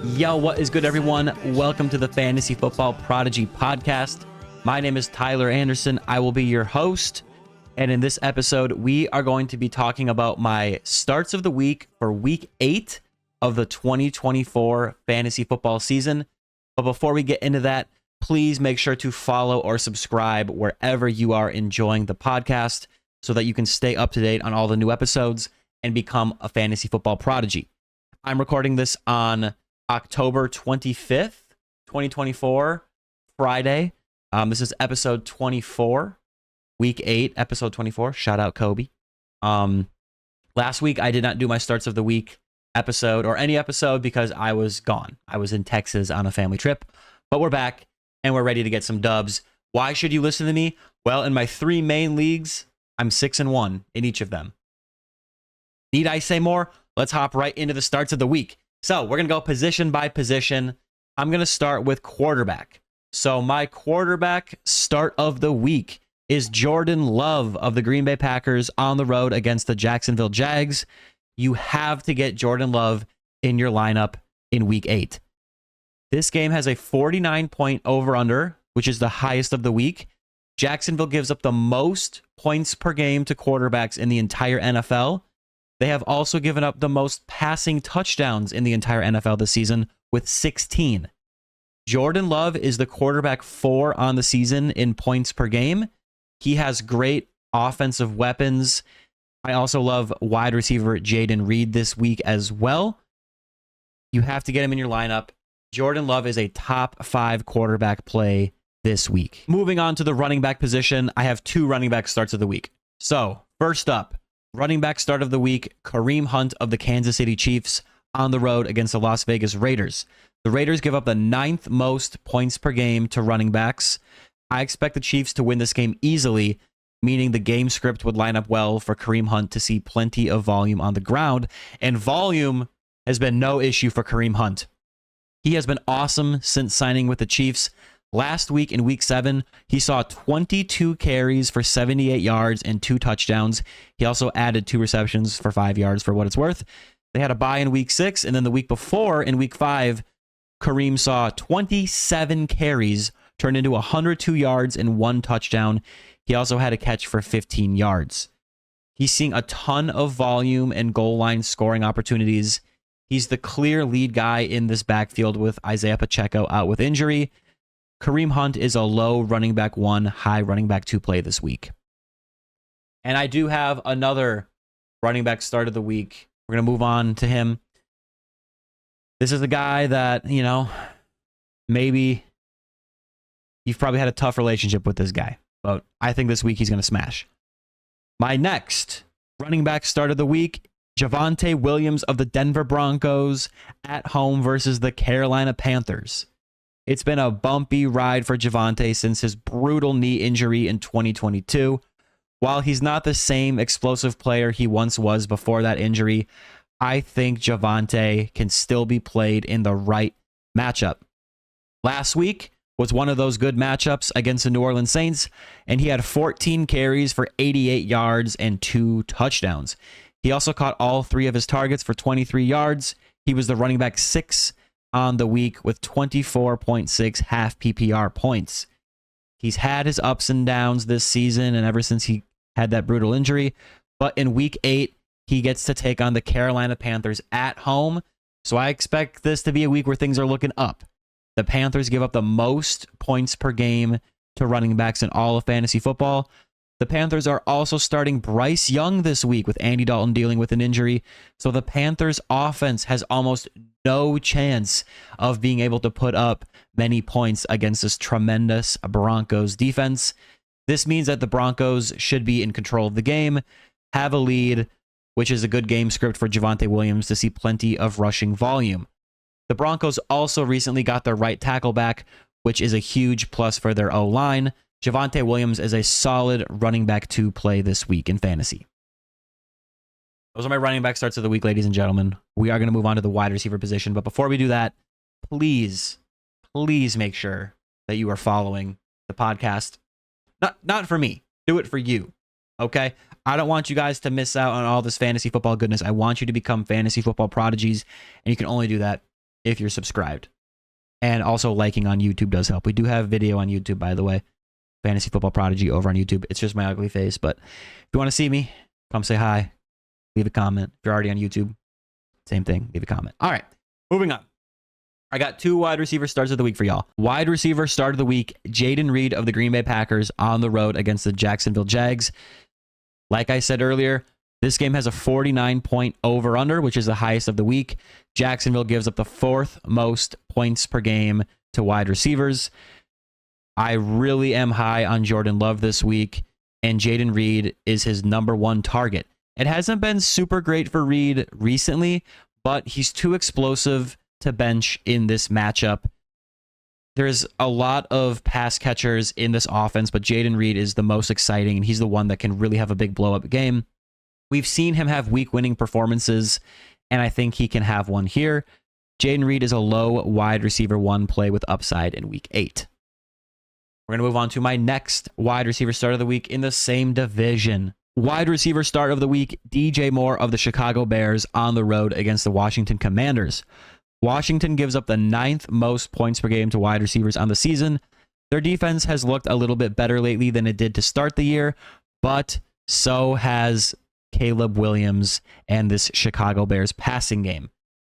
Yo, what is good, everyone? Welcome to the Fantasy Football Prodigy Podcast. My name is Tyler Anderson. I will be your host. And in this episode, we are going to be talking about my starts of the week for week 8 of the 2024 fantasy football season. But before we get into that, please make sure to follow or subscribe wherever you are enjoying the podcast so that you can stay up to date on all the new episodes and become a fantasy football prodigy. I'm recording this on October 25th, 2024, Friday. This is episode 24, week 8, episode 24. Shout out Kobe. Last week, I did not do my starts of the week episode or any episode because I was gone. I was in Texas on a family trip, but we're back and we're ready to get some dubs. Why should you listen to me? Well, in my 3 main leagues, I'm 6-1 in each of them. Need I say more? Let's hop right into the starts of the week. So we're going to go position by position. I'm going to start with quarterback. So my quarterback start of the week is Jordan Love of the Green Bay Packers on the road against the Jacksonville Jags. You have to get Jordan Love in your lineup in week 8. This game has a 49-point over-under, which is the highest of the week. Jacksonville gives up the most points per game to quarterbacks in the entire NFL. They have also given up the most passing touchdowns in the entire NFL this season with 16. Jordan Love is the quarterback 4 on the season in points per game. He has great offensive weapons. I also love wide receiver Jayden Reed this week as well. You have to get him in your lineup. Jordan Love is a top 5 quarterback play this week. Moving on to the running back position, I have 2 running back starts of the week. So first up, running back start of the week, Kareem Hunt of the Kansas City Chiefs on the road against the Las Vegas Raiders. The Raiders give up the 9th most points per game to running backs. I expect the Chiefs to win this game easily, meaning the game script would line up well for Kareem Hunt to see plenty of volume on the ground. And volume has been no issue for Kareem Hunt. He has been awesome since signing with the Chiefs. Last week in week 7, he saw 22 carries for 78 yards and 2 touchdowns. He also added 2 receptions for 5 yards for what it's worth. They had a bye in week 6, and then the week before, in week 5, Kareem saw 27 carries turn into 102 yards and 1 touchdown. He also had a catch for 15 yards. He's seeing a ton of volume and goal line scoring opportunities. He's the clear lead guy in this backfield with Isaiah Pacheco out with injury. Kareem Hunt is a low running back 1, high running back 2 play this week. And I do have another running back start of the week. We're going to move on to him. This is a guy that, maybe you've probably had a tough relationship with this guy, but I think this week he's going to smash. My next running back start of the week, Javonte Williams of the Denver Broncos at home versus the Carolina Panthers. It's been a bumpy ride for Javonte since his brutal knee injury in 2022. While he's not the same explosive player he once was before that injury, I think Javonte can still be played in the right matchup. Last week was one of those good matchups against the New Orleans Saints, and he had 14 carries for 88 yards and 2 touchdowns. He also caught all 3 of his targets for 23 yards. He was the running back 6 on the week with 24.6 half PPR points. He's had his ups and downs this season and ever since he had that brutal injury, but in week 8, he gets to take on the Carolina Panthers at home, so I expect this to be a week where things are looking up. The Panthers give up the most points per game to running backs in all of fantasy football. The Panthers are also starting Bryce Young this week with Andy Dalton dealing with an injury. So the Panthers offense has almost no chance of being able to put up many points against this tremendous Broncos defense. This means that the Broncos should be in control of the game, have a lead, which is a good game script for Javonte Williams to see plenty of rushing volume. The Broncos also recently got their right tackle back, which is a huge plus for their O-line. Javonte Williams is a solid running back 2 play this week in fantasy. Those are my running back starts of the week, ladies and gentlemen. We are going to move on to the wide receiver position. But before we do that, please make sure that you are following the podcast. Not for me. Do it for you. Okay? I don't want you guys to miss out on all this fantasy football goodness. I want you to become fantasy football prodigies. And you can only do that if you're subscribed. And also liking on YouTube does help. We do have video on YouTube, by the way. Fantasy Football Prodigy over on YouTube. It's just my ugly face. But if you want to see me, come say hi. Leave a comment. If you're already on YouTube, same thing. Leave a comment. All right, moving on. I got 2 wide receiver starts of the week for y'all. Wide receiver start of the week, Jayden Reed of the Green Bay Packers on the road against the Jacksonville Jags. Like I said earlier, this game has a 49-point over-under, which is the highest of the week. Jacksonville gives up the 4th most points per game to wide receivers. I really am high on Jordan Love this week, and Jayden Reed is his number 1 target. It hasn't been super great for Reed recently, but he's too explosive to bench in this matchup. There's a lot of pass catchers in this offense, but Jayden Reed is the most exciting, and he's the one that can really have a big blow-up game. We've seen him have week-winning performances, and I think he can have one here. Jayden Reed is a low wide receiver 1 play with upside in week 8. We're going to move on to my next wide receiver start of the week in the same division. Wide receiver start of the week, DJ Moore of the Chicago Bears on the road against the Washington Commanders. Washington gives up the 9th most points per game to wide receivers on the season. Their defense has looked a little bit better lately than it did to start the year, but so has Caleb Williams and this Chicago Bears passing game.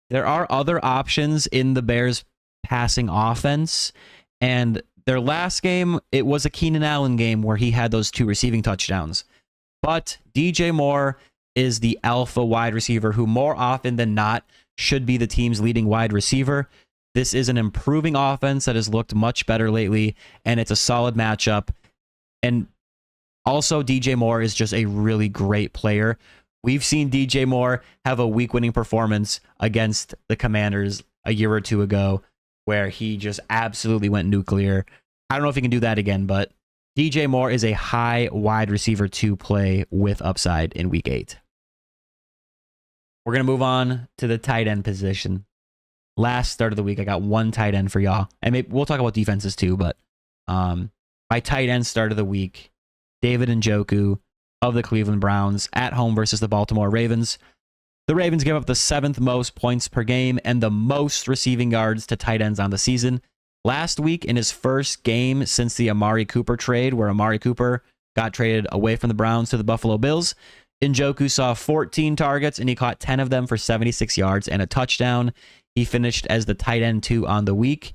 There are other options in the Bears passing offense, and their last game, it was a Keenan Allen game where he had those 2 receiving touchdowns. But DJ Moore is the alpha wide receiver who more often than not should be the team's leading wide receiver. This is an improving offense that has looked much better lately, and it's a solid matchup. And also, DJ Moore is just a really great player. We've seen DJ Moore have a week-winning performance against the Commanders a year or 2 ago where he just absolutely went nuclear. I don't know if he can do that again, but DJ Moore is a high wide receiver 2 play with upside in week 8. We're going to move on to the tight end position. Last start of the week, I got 1 tight end for y'all. And maybe we'll talk about defenses too, but my tight end start of the week, David Njoku of the Cleveland Browns at home versus the Baltimore Ravens. The Ravens give up the 7th most points per game and the most receiving yards to tight ends on the season. Last week, in his first game since the Amari Cooper trade, where Amari Cooper got traded away from the Browns to the Buffalo Bills, Njoku saw 14 targets and he caught 10 of them for 76 yards and a touchdown. He finished as the tight end 2 on the week.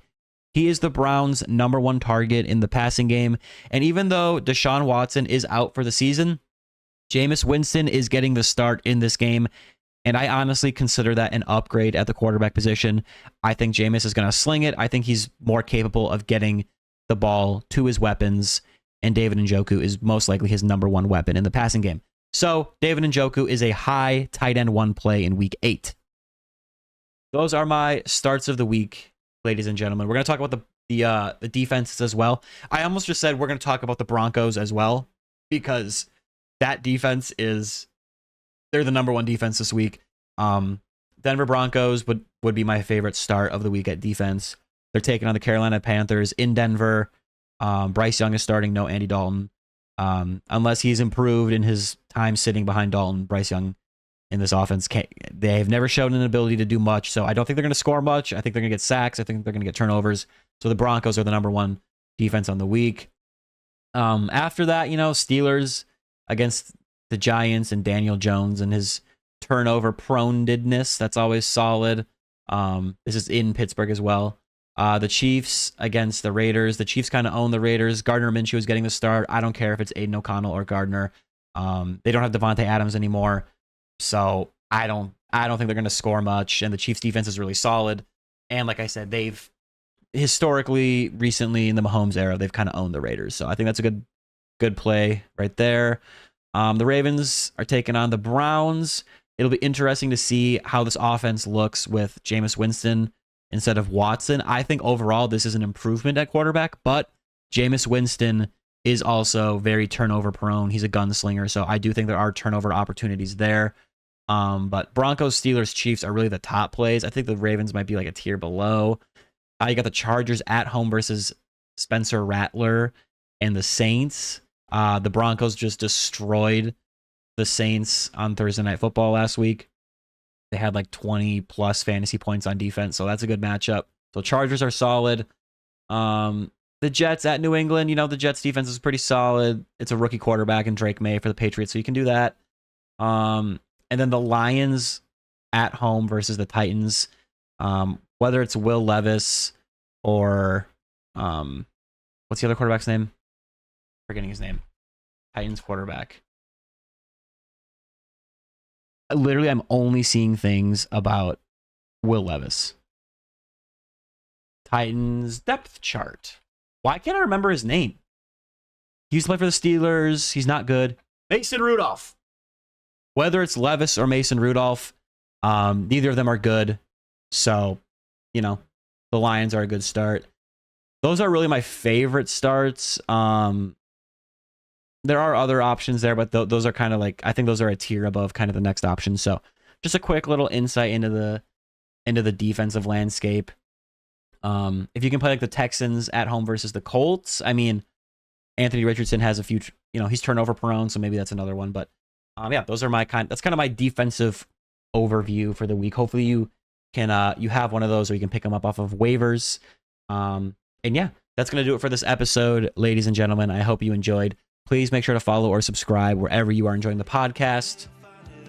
He is the Browns' number 1 target in the passing game. And even though Deshaun Watson is out for the season, Jameis Winston is getting the start in this game. And I honestly consider that an upgrade at the quarterback position. I think Jameis is going to sling it. I think he's more capable of getting the ball to his weapons. And David Njoku is most likely his number 1 weapon in the passing game. So David Njoku is a high tight end 1 play in week 8. Those are my starts of the week, ladies and gentlemen. We're going to talk about the defenses as well. I almost just said we're going to talk about the Broncos as well, because that defense they're the number 1 defense this week. Denver Broncos would be my favorite start of the week at defense. They're taking on the Carolina Panthers in Denver. Bryce Young is starting, no Andy Dalton. Unless he's improved in his time sitting behind Dalton, Bryce Young in this offense, they have never shown an ability to do much. So I don't think they're going to score much. I think they're going to get sacks. I think they're going to get turnovers. So the Broncos are the number 1 defense on the week. After that, Steelers against the Giants and Daniel Jones and his turnover proneness. That's always solid. This is in Pittsburgh as well. The Chiefs against the Raiders. The Chiefs kind of own the Raiders. Gardner Minshew is getting the start. I don't care if it's Aiden O'Connell or Gardner. They don't have Devontae Adams anymore. So I don't think they're going to score much. And the Chiefs defense is really solid. And like I said, they've historically, recently in the Mahomes era, they've kind of owned the Raiders. So I think that's a good play right there. The Ravens are taking on the Browns. It'll be interesting to see how this offense looks with Jameis Winston instead of Watson. I think overall this is an improvement at quarterback, but Jameis Winston is also very turnover prone. He's a gunslinger, so I do think there are turnover opportunities there. But Broncos, Steelers, Chiefs are really the top plays. I think the Ravens might be like a tier below. You got the Chargers at home versus Spencer Rattler and the Saints. The Broncos just destroyed the Saints on Thursday Night Football last week. They had like 20 plus fantasy points on defense, so that's a good matchup. So Chargers are solid. The Jets at New England, the Jets defense is pretty solid. It's a rookie quarterback in Drake May for the Patriots, so you can do that. And then the Lions at home versus the Titans. Whether it's Will Levis or what's the other quarterback's name? Forgetting his name. Titans quarterback. Literally, I'm only seeing things about Will Levis. Titans depth chart. Why can't I remember his name? He used to play for the Steelers. He's not good. Mason Rudolph. Whether it's Levis or Mason Rudolph, neither of them are good. So, the Lions are a good start. Those are really my favorite starts. There are other options there, but those are kind of like, I think those are a tier above kind of the next option. So just a quick little insight into the defensive landscape. If you can play like the Texans at home versus the Colts, I mean, Anthony Richardson has a few, he's turnover prone, so maybe that's another one. But yeah, those are that's kind of my defensive overview for the week. Hopefully you can, you have one of those, or you can pick them up off of waivers. And yeah, that's going to do it for this episode, ladies and gentlemen. I hope you enjoyed. Please make sure to follow or subscribe wherever you are enjoying the podcast.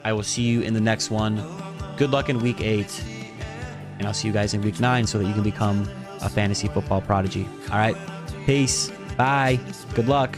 I will see you in the next one. Good luck in week 8. And I'll see you guys in week 9 so that you can become a fantasy football prodigy. All right. Peace. Bye. Good luck.